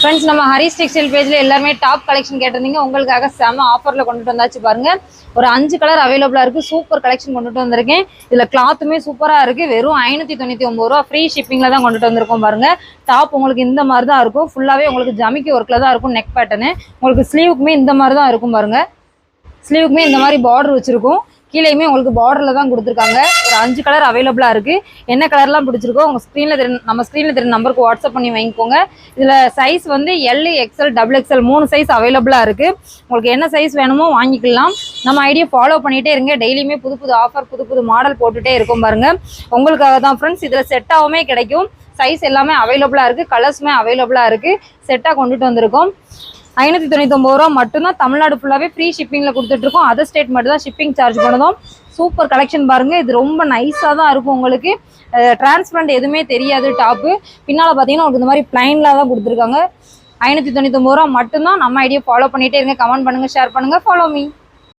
Friends நம்ம Haris textile பேஜ்ல எல்லாரும் டாப் கலெக்ஷன் கேட்டிருந்தீங்க. உங்களுக்காக செம ஆஃபர்ல கொண்டுட்டு வந்தாச்சு பாருங்க. ஒரு 5 கலர் அவேலபிளா இருக்கு. சூப்பர் கலெக்ஷன் கொண்டுட்டு வந்திருக்கேன். இதுல கிளாத்துமே சூப்பரா இருக்கு. வெறும் 599 ரூபாய் ஃப்ரீ ஷிப்பிங்ல தான் கொண்டுட்டு வந்திருக்கோம் பாருங்க. டாப் உங்களுக்கு இந்த மாதிரி தான் இருக்கும். ஃபுல்லாவே உங்களுக்கு ஜமிக்கி ஒர்க்ல தான் இருக்கும். நெக் பேட்டர்ன் உங்களுக்கு ஸ்லீவுக்குமே இந்த மாதிரி தான் இருக்கும் பாருங்க. ஸ்லீவுக்குமே இந்த மாதிரி பார்டர் வச்சிருக்கும். கீழேயுமே உங்களுக்கு பார்டரில் தான் கொடுத்துருக்காங்க. ஒரு 5 கலர் அவைலபிளாக இருக்குது. என்ன கலர்லாம் பிடிச்சிருக்கோ உங்கள் நம்ம ஸ்க்ரீனில் தெரியும் நம்பருக்கு வாட்ஸ்அப் பண்ணி வாங்கிக்கோங்க. இதில் சைஸ் வந்து எல், எக்ஸ்எல், XXL 3 சைஸ் அவைலபிளாக இருக்குது. உங்களுக்கு என்ன சைஸ் வேணுமோ வாங்கிக்கலாம். நம்ம ஐடியா ஃபாலோ பண்ணிகிட்டே இருங்க. டெய்லியுமே புது புது ஆஃபர், புது புது மாடல் போட்டுகிட்டே இருக்கும் பாருங்கள். உங்களுக்காக தான் ஃப்ரெண்ட்ஸ். இதில் செட்டாகவுமே கிடைக்கும். சைஸ் எல்லாமே அவைலபிளாக இருக்குது. கலர்ஸுமே அவைலபிளாக இருக்குது. செட்டாக கொண்டுட்டு வந்திருக்கோம். 599 ரூபா மட்டும்தான். தமிழ்நாடு ஃபுல்லாகவே ஃப்ரீ ஷிப்பிங்கில் கொடுத்துட்ருக்கோம். அதர் ஸ்டேட் மட்டும் தான் ஷிப்பிங் சார்ஜ் பண்ணுவோம். சூப்பர் கலெக்ஷன் பாருங்கள். இது ரொம்ப நைஸாக தான் இருக்கும். உங்களுக்கு டிரான்ஸ்பரண்ட் எதுவுமே தெரியாது. டாப்பு பின்னால் பார்த்தீங்கன்னா உங்களுக்கு இந்த மாதிரி பிளைனில் தான் கொடுத்துருக்காங்க. 599 ரூபா மட்டும்தான். நம்ம ஐடியா ஃபாலோ பண்ணிகிட்டே இருங்க. கமெண்ட் பண்ணுங்கள், ஷேர் பண்ணுங்கள், ஃபாலோ மீ.